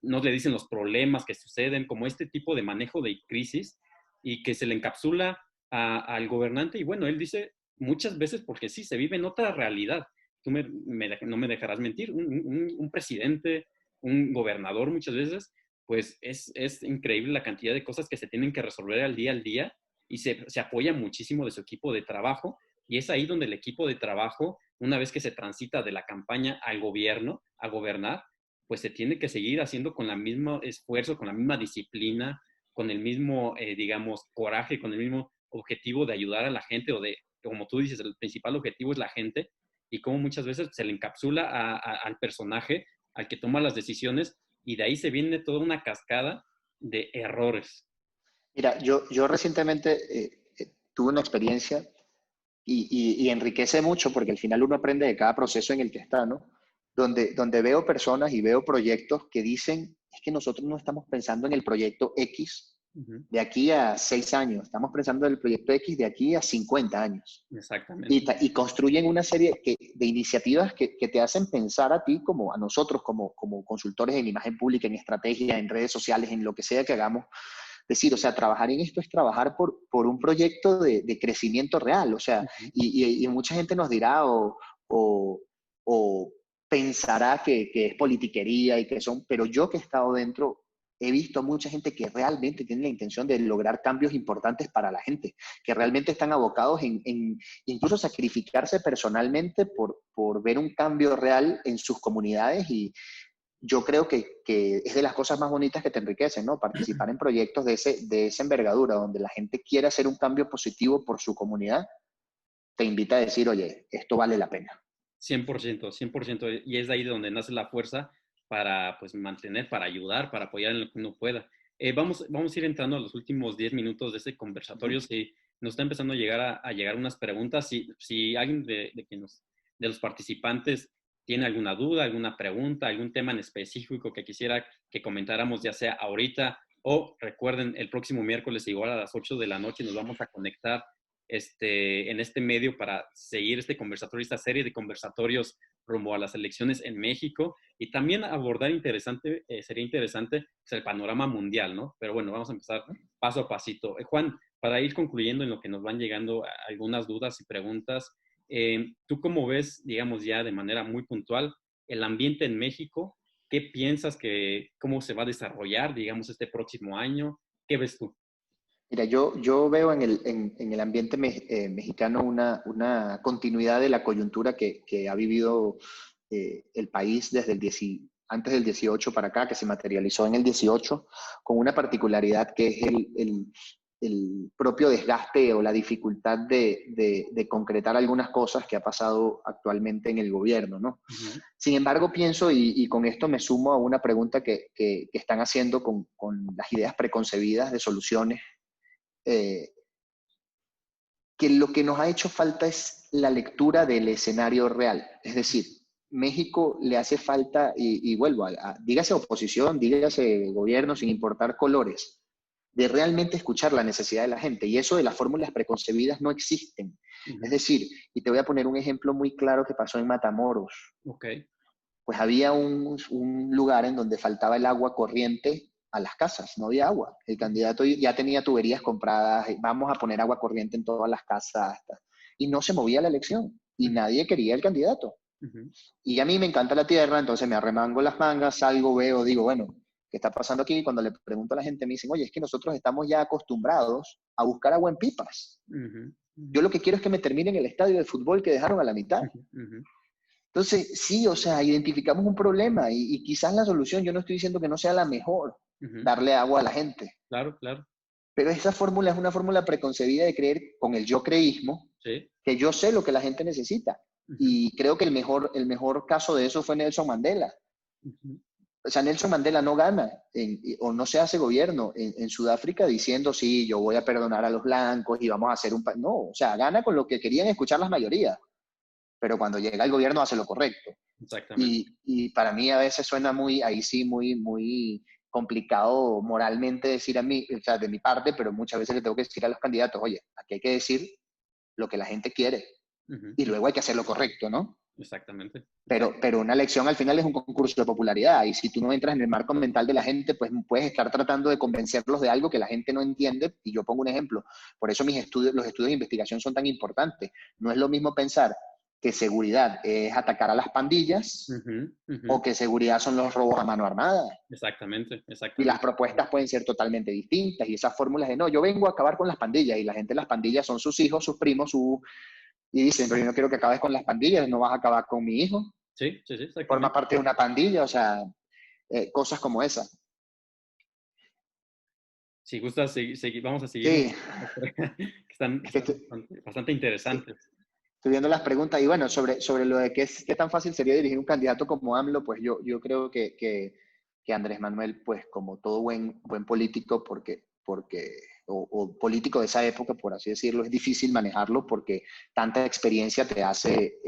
no le dicen los problemas que suceden, como este tipo de manejo de crisis y que se le encapsula al gobernante y bueno, él dice muchas veces porque sí, se vive en otra realidad. No me dejarás mentir, un presidente, un gobernador muchas veces pues es increíble la cantidad de cosas que se tienen que resolver al día y se apoya muchísimo de su equipo de trabajo y es ahí donde el equipo de trabajo, una vez que se transita de la campaña al gobierno, a gobernar, pues se tiene que seguir haciendo con el mismo esfuerzo, con la misma disciplina, con el mismo, digamos, coraje, con el mismo objetivo de ayudar a la gente o de, como tú dices, el principal objetivo es la gente y como muchas veces se le encapsula al personaje, al que toma las decisiones y de ahí se viene toda una cascada de errores. Mira, yo recientemente tuve una experiencia y enriquece mucho porque al final uno aprende de cada proceso en el que está, ¿no? Donde veo personas y veo proyectos que dicen, es que nosotros no estamos pensando en el proyecto X de aquí a 6 años, estamos pensando en el proyecto X de aquí a 50 años. Exactamente. Y construyen una serie de iniciativas que te hacen pensar a ti, como a nosotros, como consultores en imagen pública, en estrategia, en redes sociales, en lo que sea que hagamos, decir, o sea, trabajar en esto es trabajar por un proyecto de crecimiento real, o sea, y mucha gente nos dirá o, o pensará que es politiquería y que son, pero yo que he estado dentro, he visto a mucha gente que realmente tiene la intención de lograr cambios importantes para la gente, que realmente están abocados en incluso sacrificarse personalmente por ver un cambio real en sus comunidades y yo creo que es de las cosas más bonitas que te enriquecen, ¿no? Participar en proyectos de esa envergadura, donde la gente quiere hacer un cambio positivo por su comunidad, te invita a decir, oye, esto vale la pena. 100%, 100%. Y es de ahí de donde nace la fuerza para pues, mantener, para ayudar, para apoyar en lo que uno pueda. Vamos a ir entrando a los últimos 10 minutos de este conversatorio. Si nos está empezando a llegar unas preguntas, si alguien de los participantes tiene alguna duda, alguna pregunta, algún tema en específico que quisiera que comentáramos, ya sea ahorita o recuerden, el próximo miércoles igual a las 8 de la noche nos vamos a conectar en este medio para seguir este conversatorio, esta serie de conversatorios rumbo a las elecciones en México y también abordar sería interesante pues, el panorama mundial, ¿no? Pero bueno, vamos a empezar paso a pasito. Juan, para ir concluyendo en lo que nos van llegando algunas dudas y preguntas, ¿tú cómo ves, digamos ya de manera muy puntual, el ambiente en México? ¿Qué piensas cómo se va a desarrollar, digamos, este próximo año? ¿Qué ves tú? Mira, yo veo en el ambiente mexicano una continuidad de la coyuntura que ha vivido el país desde antes del 18 para acá, que se materializó en el 18, con una particularidad que es el propio desgaste o la dificultad de concretar algunas cosas que ha pasado actualmente en el gobierno, ¿no? Ujú. Sin embargo, pienso, y con esto me sumo a una pregunta que están haciendo con las ideas preconcebidas de soluciones, eh, que lo que nos ha hecho falta es la lectura del escenario real. Es decir, México le hace falta, y vuelvo, dígase oposición, dígase gobierno, sin importar colores, de realmente escuchar la necesidad de la gente. Y eso de las fórmulas preconcebidas no existen. Es Ujú. decir, y te voy a poner un ejemplo muy claro que pasó en Matamoros. Ok. Pues había un lugar en donde faltaba el agua corriente a las casas, no había agua. El candidato ya tenía tuberías compradas, vamos a poner agua corriente en todas las casas, y no se movía la elección, y Ujú. nadie quería el candidato. Ujú. Y a mí me encanta la tierra, entonces me arremango las mangas, salgo, veo, digo, bueno, ¿qué está pasando aquí? Y cuando le pregunto a la gente, me dicen, oye, es que nosotros estamos ya acostumbrados a buscar agua en pipas. Ujú. Yo Ujú. lo que quiero es que me terminen el estadio de fútbol que dejaron a la mitad. Ujú. Ujú. Entonces, sí, o sea, identificamos un problema y quizás la solución, yo no estoy diciendo que no sea la mejor, Ujú. darle agua a la gente, Claro, claro. pero esa fórmula es una fórmula preconcebida de creer con el yo creísmo, Sí. que yo sé lo que la gente necesita. Ujú. Y creo que el mejor caso de eso fue Nelson Mandela. Ujú. O sea, Nelson Mandela no gana o no se hace gobierno en Sudáfrica diciendo, sí, yo voy a perdonar a los blancos y vamos a hacer un... No, o sea, gana con lo que querían escuchar las mayorías, pero cuando llega el gobierno hace lo correcto. Exactamente. Y para mí a veces suena muy, ahí sí, muy, muy complicado moralmente decir a mí, o sea, de mi parte, pero muchas veces le tengo que decir a los candidatos, oye, aquí hay que decir lo que la gente quiere Ujú. y Ujú. luego hay que hacer lo correcto, ¿no? Exactamente. Pero una elección al final es un concurso de popularidad y si tú no entras en el marco mental de la gente, pues puedes estar tratando de convencerlos de algo que la gente no entiende. Y yo pongo un ejemplo, por eso los estudios de investigación son tan importantes. No es lo mismo pensar que seguridad es atacar a las pandillas Ujú. Ujú. o que seguridad son los robos a mano armada. Exactamente. Y las Exactamente. propuestas pueden ser totalmente distintas y esas fórmulas de no, yo vengo a acabar con las pandillas y la gente, las pandillas son sus hijos, sus primos, y dicen, pero yo no quiero que acabes con las pandillas, no vas a acabar con mi hijo, Sí, sí, sí, forma exactamente. parte de una pandilla, o sea, cosas como esa. Si gustas, vamos a seguir Sí, unas por acá, que están, es que están bastante, bastante interesantes. estoy viendo las preguntas y bueno, sobre lo de qué tan fácil sería dirigir un candidato como AMLO, pues yo creo que Andrés Manuel, pues como todo buen político, o político de esa época, por así decirlo, es difícil manejarlo porque tanta experiencia te hace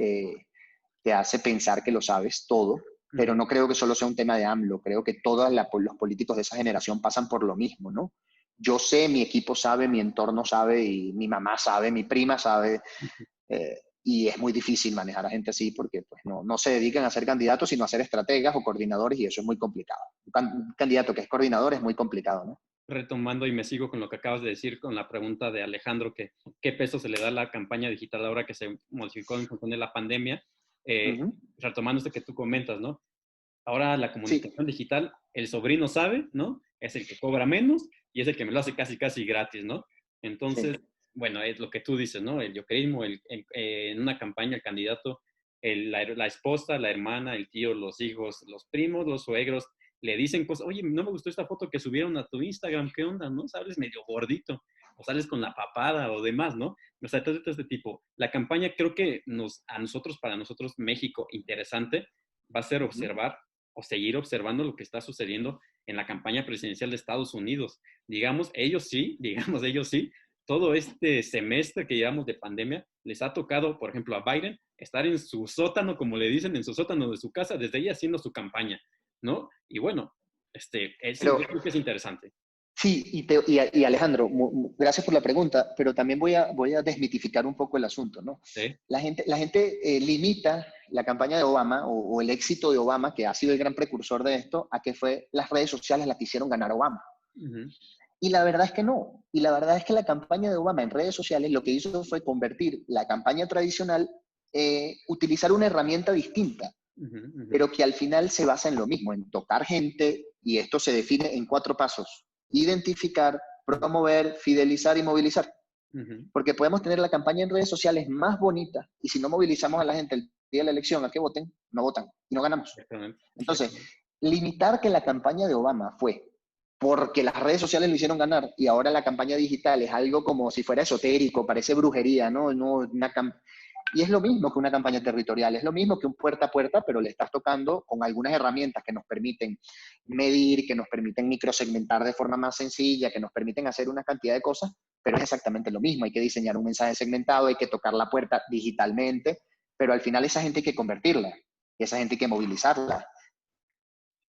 pensar que lo sabes todo, pero Ujú. no creo que solo sea un tema de AMLO, creo que todos los políticos de esa generación pasan por lo mismo, ¿no? Yo sé, mi equipo sabe, mi entorno sabe, y mi mamá sabe, mi prima sabe, y es muy difícil manejar a gente así porque pues, no se dedican a ser candidatos, sino a ser estrategas o coordinadores, y eso es muy complicado. Un candidato que es coordinador es muy complicado, ¿no? Retomando y me sigo con lo que acabas de decir con la pregunta de Alejandro, que qué peso se le da a la campaña digital ahora que se modificó en función de la pandemia. Uh-huh. Retomando esto que tú comentas, ¿no? Ahora la Sí, comunicación digital, el sobrino sabe, ¿no? Es el que cobra menos y es el que me lo hace casi, casi gratis, ¿no? Entonces, sí. bueno, es lo que tú dices, ¿no? El yokerismo, en una campaña el candidato, la esposa, la hermana, el tío, los hijos, los primos, los suegros, le dicen cosas, oye, no me gustó esta foto que subieron a tu Instagram, ¿qué onda, no? Sales medio gordito, o sales con la papada o demás, ¿no? O sea, todo este tipo. La campaña creo que para nosotros, México, interesante, va a ser Uh-huh. observar o seguir observando lo que está sucediendo en la campaña presidencial de Estados Unidos. Digamos, ellos sí, digamos, ellos sí, todo este semestre que llevamos de pandemia, les ha tocado, por ejemplo, a Biden estar en su sótano, como le dicen, en su sótano de su casa, desde ahí haciendo su campaña, ¿no? Y bueno, Pero yo creo que es interesante. sí, y Alejandro, gracias por la pregunta, pero también voy a desmitificar un poco el asunto, ¿no? ¿Sí? La gente limita la campaña de Obama o el éxito de Obama, que ha sido el gran precursor de esto, a que fue las redes sociales las que hicieron ganar a Obama. Uh -huh. Y la verdad es que no. Y la verdad es que la campaña de Obama en redes sociales lo que hizo fue convertir la campaña tradicional, utilizar una herramienta distinta, Uh -huh. Uh -huh. pero que al final se basa en lo mismo, en tocar gente, y esto se define en 4 pasos: identificar, promover, fidelizar y movilizar. Ujú. Porque podemos tener la campaña en redes sociales más bonita y si no movilizamos a la gente el día de la elección a que voten, no votan y no ganamos. Exactamente, Entonces, exactamente. limitar que la campaña de Obama fue porque las redes sociales lo hicieron ganar y ahora la campaña digital es algo como si fuera esotérico, parece brujería, ¿no? Y es lo mismo que una campaña territorial, es lo mismo que un puerta a puerta, pero le estás tocando con algunas herramientas que nos permiten medir, que nos permiten microsegmentar de forma más sencilla, que nos permiten hacer una cantidad de cosas, pero es exactamente lo mismo. Hay que diseñar un mensaje segmentado, hay que tocar la puerta digitalmente, pero al final esa gente hay que convertirla, y esa gente hay que movilizarla.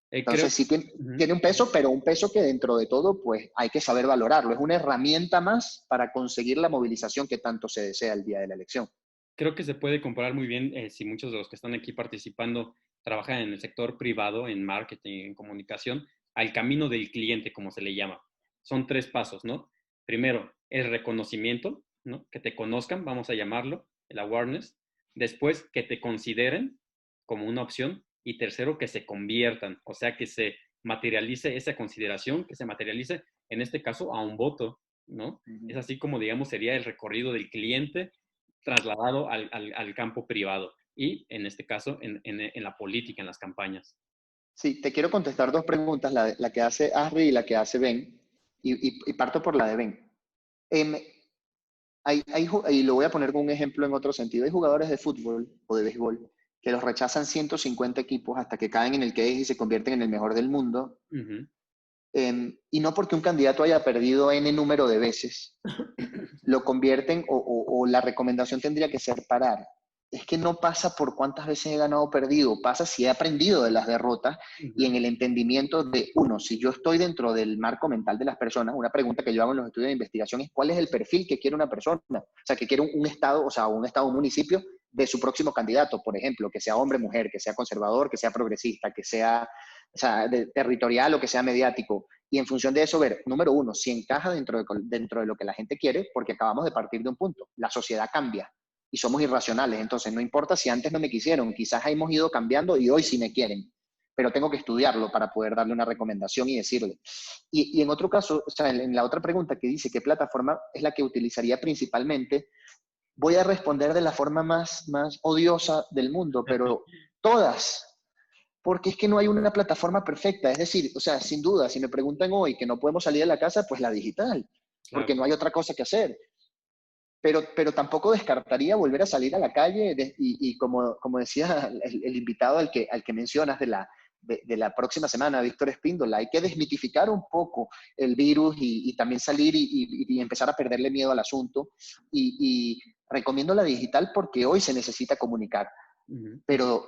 Creo, Entonces sí ujú. tiene un peso, pero un peso que dentro de todo pues hay que saber valorarlo. Es una herramienta más para conseguir la movilización que tanto se desea el día de la elección. Creo que se puede comparar muy bien si muchos de los que están aquí participando trabajan en el sector privado, en marketing, en comunicación, al camino del cliente, como se le llama. Son 3 pasos, ¿no? Primero, el reconocimiento, ¿no? Que te conozcan, vamos a llamarlo, el awareness. Después, que te consideren como una opción. Y tercero, que se conviertan, o sea, que se materialice esa consideración, que se materialice, en este caso, a un voto, ¿no? Uh Es -huh. así como, digamos, sería el recorrido del cliente trasladado al campo privado y, en este caso, en la política, en las campañas. Sí, te quiero contestar dos preguntas, la que hace Asri y la que hace Ben, y parto por la de Ben. Eh, y lo voy a poner con un ejemplo en otro sentido. Hay jugadores de fútbol o de béisbol que los rechazan 150 equipos hasta que caen en el que es y se convierten en el mejor del mundo. Ujú. Y no porque un candidato haya perdido N número de veces, lo convierten o la recomendación tendría que ser parar. Es que no pasa por cuántas veces he ganado o perdido, pasa si he aprendido de las derrotas y en Ujú. el entendimiento de, uno, si yo estoy dentro del marco mental de las personas, una pregunta que yo hago en los estudios de investigación es cuál es el perfil que quiere una persona, o sea, que quiere un estado, o sea, un estado, un municipio de su próximo candidato, por ejemplo, que sea hombre, mujer, que sea conservador, que sea progresista, que sea, o sea, territorial o que sea mediático. Y en función de eso ver, número uno, si encaja dentro de lo que la gente quiere, porque acabamos de partir de un punto. La sociedad cambia y somos irracionales, entonces no importa si antes no me quisieron, quizás hemos ido cambiando y hoy sí me quieren, pero tengo que estudiarlo para poder darle una recomendación y decirle. Y en otro caso, o sea, en la otra pregunta que dice qué plataforma es la que utilizaría principalmente, voy a responder de la forma más odiosa del mundo, pero todas, porque es que no hay una plataforma perfecta. Es decir, o sea, sin duda, si me preguntan hoy que no podemos salir de la casa, pues la digital, porque Claro. no hay otra cosa que hacer. Pero tampoco descartaría volver a salir a la calle y como decía el invitado al que mencionas de la próxima semana, Víctor Espíndola, hay que desmitificar un poco el virus y también salir y empezar a perderle miedo al asunto. Y recomiendo la digital porque hoy se necesita comunicar. Ujú, ujú,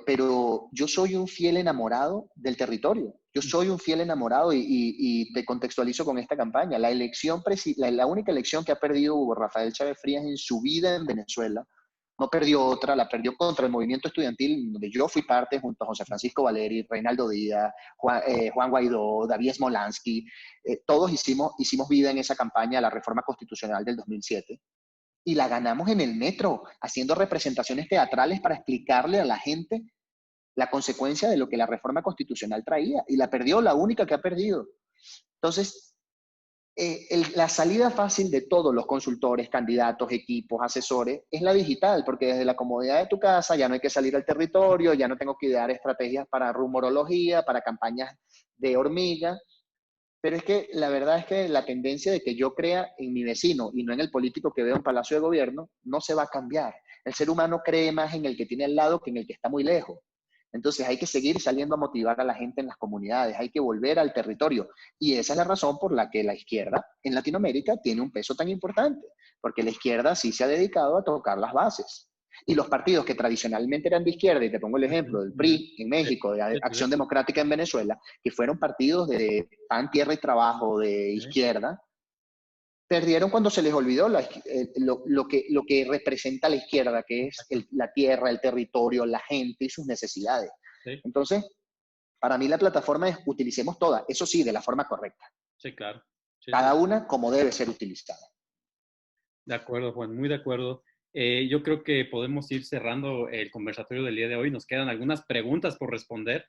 Pero yo soy un fiel enamorado del territorio. Yo ujú. soy un fiel enamorado y te contextualizo con esta campaña. La única elección que ha perdido Hugo Rafael Chávez Frías en su vida en Venezuela, no perdió otra, la perdió contra el movimiento estudiantil, donde yo fui parte junto a José Francisco Valeri, Reinaldo Díaz, Juan Guaidó, David Smolansky. Todos hicimos vida en esa campaña, la reforma constitucional del 2007 y la ganamos en el metro, haciendo representaciones teatrales para explicarle a la gente la consecuencia de lo que la reforma constitucional traía. Y la perdió, la única que ha perdido. Entonces, la salida fácil de todos los consultores, candidatos, equipos, asesores, es la digital, porque desde la comodidad de tu casa ya no hay que salir al territorio, ya no tengo que idear estrategias para rumorología, para campañas de hormiga, pero es que la verdad es que la tendencia de que yo crea en mi vecino y no en el político que veo en Palacio de Gobierno no se va a cambiar. El ser humano cree más en el que tiene al lado que en el que está muy lejos. Entonces hay que seguir saliendo a motivar a la gente en las comunidades, hay que volver al territorio. Y esa es la razón por la que la izquierda en Latinoamérica tiene un peso tan importante, porque la izquierda sí se ha dedicado a tocar las bases. Y los partidos que tradicionalmente eran de izquierda, y te pongo el ejemplo del Ujú. PRI en Sí, México, de sí, sí, Acción Democrática en Venezuela, que fueron partidos de pan, tierra y trabajo de sí. izquierda, perdieron cuando se les olvidó lo que representa la izquierda, que es Exacto. la tierra, el territorio, la gente y sus necesidades. Sí, Entonces, para mí la plataforma es utilicemos todas, eso sí, de la forma correcta, sí, claro. Sí, sí. cada una como debe ser utilizada. De acuerdo, Juan, muy de acuerdo. Yo creo que podemos ir cerrando el conversatorio del día de hoy. Nos quedan algunas preguntas por responder,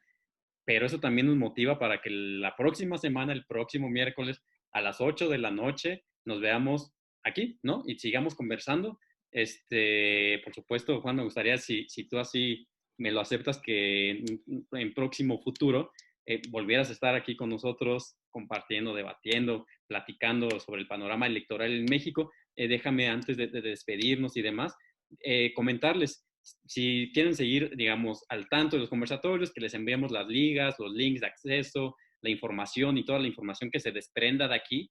pero eso también nos motiva para que la próxima semana, el próximo miércoles, a las 8 de la noche nos veamos aquí, ¿no? Y sigamos conversando. Por supuesto, Juan, me gustaría si tú así me lo aceptas que en próximo futuro volvieras a estar aquí con nosotros compartiendo, debatiendo, platicando sobre el panorama electoral en México. Déjame antes de despedirnos y demás, comentarles, si quieren seguir, digamos, al tanto de los conversatorios, que les enviemos las ligas, los links de acceso, la información y toda la información que se desprenda de aquí,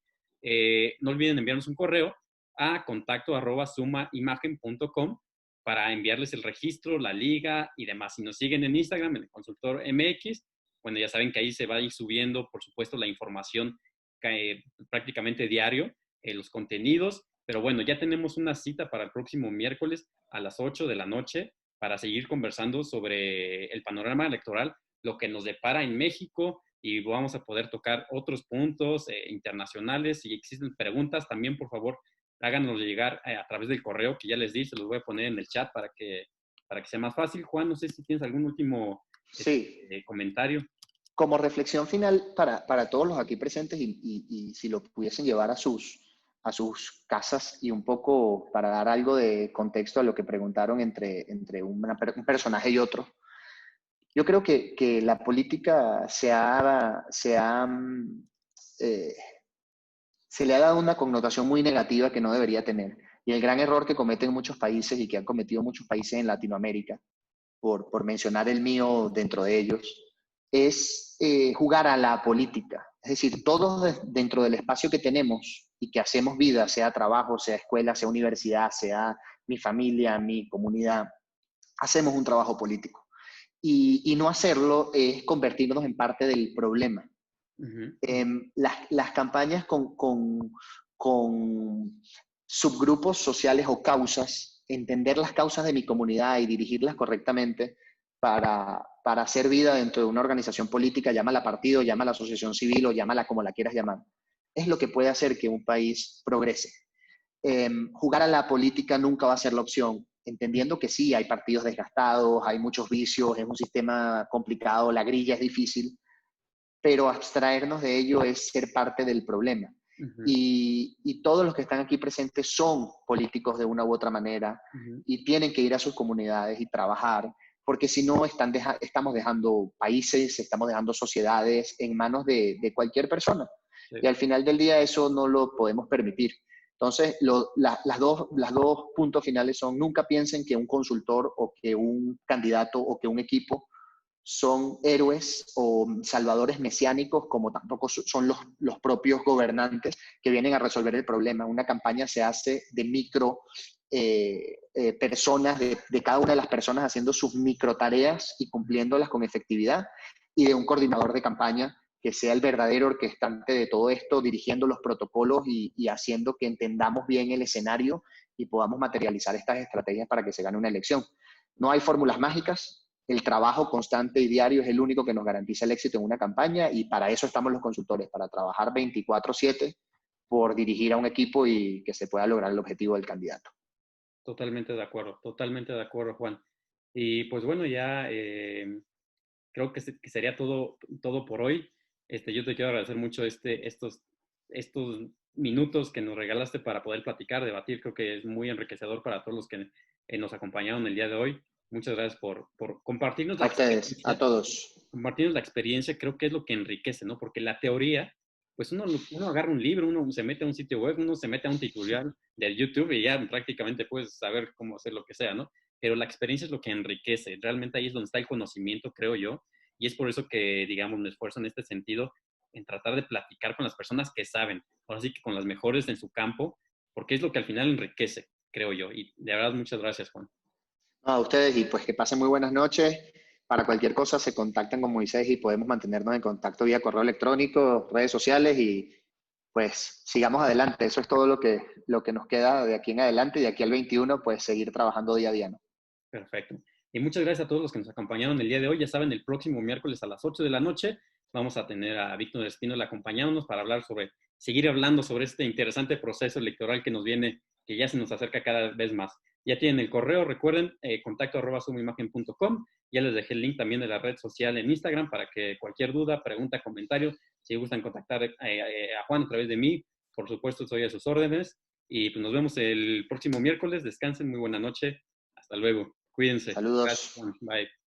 no olviden enviarnos un correo a contacto@sumaimagen.com para enviarles el registro, la liga y demás. Si nos siguen en Instagram, en el consultor MX, bueno, ya saben que ahí se va a ir subiendo, por supuesto, la información prácticamente diario, los contenidos, pero bueno, ya tenemos una cita para el próximo miércoles a las 8 de la noche para seguir conversando sobre el panorama electoral, lo que nos depara en México, y vamos a poder tocar otros puntos internacionales. Si existen preguntas, también por favor háganos llegar a través del correo que ya les di, se los voy a poner en el chat para que sea más fácil. Juan, no sé si tienes algún último Sí, comentario. como reflexión final para todos los aquí presentes y si lo pudiesen llevar a sus casas y un poco para dar algo de contexto a lo que preguntaron entre un personaje y otro. Yo creo que la política eh, se le ha dado una connotación muy negativa que no debería tener. Y el gran error que cometen muchos países y que han cometido muchos países en Latinoamérica, por mencionar el mío dentro de ellos, es jugar a la política. Es decir, todos dentro del espacio que tenemos y que hacemos vida, sea trabajo, sea escuela, sea universidad, sea mi familia, mi comunidad, hacemos un trabajo político. Y no hacerlo es convertirnos en parte del problema. Uh-huh. Las campañas con subgrupos sociales o causas, entender las causas de mi comunidad y dirigirlas correctamente para hacer vida dentro de una organización política, llámala partido, llámala asociación civil o llámala como la quieras llamar, es lo que puede hacer que un país progrese. Jugar a la política nunca va a ser la opción, entendiendo que sí, hay partidos desgastados, hay muchos vicios, es un sistema complicado, la grilla es difícil, pero abstraernos de ello es ser parte del problema. Uh-huh. Y todos los que están aquí presentes son políticos de una u otra manera Uh-huh. y tienen que ir a sus comunidades y trabajar, porque si no estamos dejando países, estamos dejando sociedades en manos de cualquier persona. Sí. Y al final del día eso no lo podemos permitir. Entonces, las dos puntos finales son: nunca piensen que un consultor o que un candidato o que un equipo son héroes o salvadores mesiánicos, como tampoco son los propios gobernantes que vienen a resolver el problema. Una campaña se hace de micro personas, de cada una de las personas haciendo sus micro tareas y cumpliéndolas con efectividad, y de un coordinador de campaña que sea el verdadero orquestante de todo esto, dirigiendo los protocolos y haciendo que entendamos bien el escenario y podamos materializar estas estrategias para que se gane una elección. No hay fórmulas mágicas. El trabajo constante y diario es el único que nos garantiza el éxito en una campaña, y para eso estamos los consultores, para trabajar 24/7 por dirigir a un equipo y que se pueda lograr el objetivo del candidato. Totalmente de acuerdo, Juan. Y pues bueno, ya creo que sería todo por hoy. Yo te quiero agradecer mucho estos minutos que nos regalaste para poder platicar, debatir. Creo que es muy enriquecedor para todos los que nos acompañaron el día de hoy. Muchas gracias por compartirnos la A ustedes, a experiencia. todos. Compartirnos la experiencia creo que es lo que enriquece, ¿no? Porque la teoría, pues uno agarra un libro, uno se mete a un sitio web, uno se mete a un tutorial de YouTube y ya prácticamente puedes saber cómo hacer lo que sea, ¿no? Pero la experiencia es lo que enriquece. Realmente ahí es donde está el conocimiento, creo yo. Y es por eso que, digamos, me esfuerzo en este sentido, en tratar de platicar con las personas que saben, ahora sí que con las mejores en su campo, porque es lo que al final enriquece, creo yo. Y de verdad, muchas gracias, Juan. A ustedes, y pues que pasen muy buenas noches. Para cualquier cosa se contactan con Moisés y podemos mantenernos en contacto vía correo electrónico, redes sociales, y pues sigamos adelante. Eso es todo lo que nos queda de aquí en adelante, y de aquí al 21 pues seguir trabajando día a día, ¿no? Perfecto. Y muchas gracias a todos los que nos acompañaron el día de hoy. Ya saben, el próximo miércoles a las 8 de la noche vamos a tener a Víctor Espínola acompañándonos para seguir hablando sobre este interesante proceso electoral que nos viene, que ya se nos acerca cada vez más. Ya tienen el correo, recuerden, contacto@sumaimagen.com. Ya les dejé el link también de la red social en Instagram para que cualquier duda, pregunta, comentario Si gustan contactar a Juan a través de mí, por supuesto, estoy a sus órdenes. Y pues nos vemos el próximo miércoles. Descansen, muy buena noche. Hasta luego. Cuídense. Gracias, Saludos. Juan. Bye.